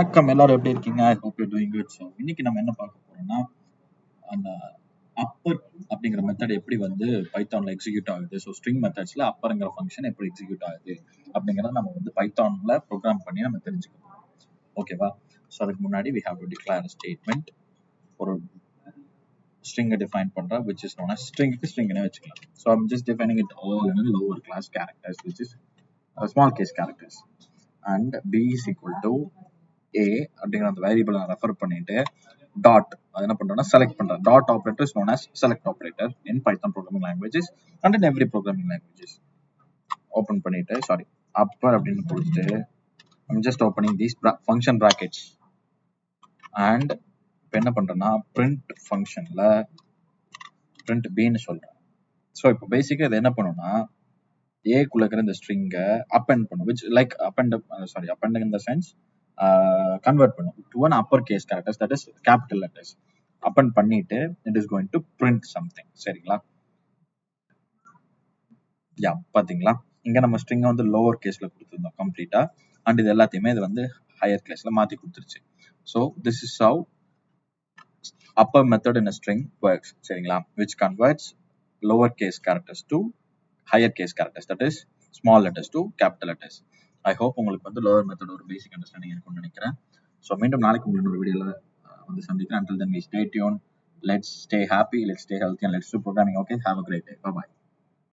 வணக்கம், எல்லாரும் எப்படி இருக்கீங்க? I hope you doing good. So இன்னைக்கு நம்ம என்ன பார்க்க போறோம்னா, அந்த அப்பர் அப்படிங்கிற மெத்தட் எப்படி வந்து பைத்தான்ல எக்ஸிக்யூட் ஆகுது. ஸோ ஸ்ட்ரிங் மெத்தட்ஸ்ல அப்பர்ங்கிற ஃபங்க்ஷன் எப்படி எக்ஸிக்யூட் ஆகுது அப்படிங்கிறத நம்ம வந்து பைத்தான்ல ப்ரோக்ராம் பண்ணி நம்ம தெரிஞ்சுக்கணும். ஓகேவா? ஸோ அதுக்கு முன்னாடி we have to declare a statement. ஒரு ஸ்ட்ரிங்கை டிஃபைன் பண்றேன், which is known as ஸ்ட்ரிங்க்கு ஸ்ட்ரிங்னே வச்சுக்கலாம். So I'm just defining it all in lower class characters, which is small case characters. And b is equal to a அப்படிங்கிற அந்த variable நான் refer பண்ணிட்டு dot அது என்ன பண்றேன்னா செலக்ட் பண்றேன். Dot operator is known as select operator in Python programming languages and in every programming languages. Open பண்ணிட்டு அப்பர் அப்படின்னு கொடுத்துட்டு I'm just opening these function brackets and இப்போ என்ன பண்றேன்னா print ஃபங்க்ஷன்ல print bன்னு சொல்றேன். ஸோ இப்போ பேசிக்கா இது என்ன பண்ணும்னா ஏக்குள்ள இருக்கிற இந்த ஸ்ட்ரிங்கை அப்பெண்ட் பண்ணும், which like append in the sense convert பண்ணும் to an upper case characters, that is capital letters. append பண்ணிட்டு it is going to print something. சரிங்களா? யா, பாத்தீங்களா? இங்க நம்ம ஸ்ட்ரிங்கை வந்து லோவர் கேஸ்ல கொடுத்துருந்தோம் கம்ப்ளீட்டா, அண்ட் இது எல்லாத்தையுமே இது வந்து ஹையர் கேஸ்ல மாத்தி கொடுத்துருச்சு. So this is how upper method in a string works. சரிங்களா? which converts lower case characters to higher case characters, that is small letters to capital letters. I hope உங்களுக்கு வந்து lower method ஒரு basic understanding இருக்கும்னு நினைக்கிறேன். So மீண்டும் நாளைக்கு உங்களுக்கு ஒரு வீடியோல வந்து சந்திக்கிறேன். Until then we stay tuned. Let's stay happy, let's stay healthy, and let's do programming. Okay, have a great day. Bye bye.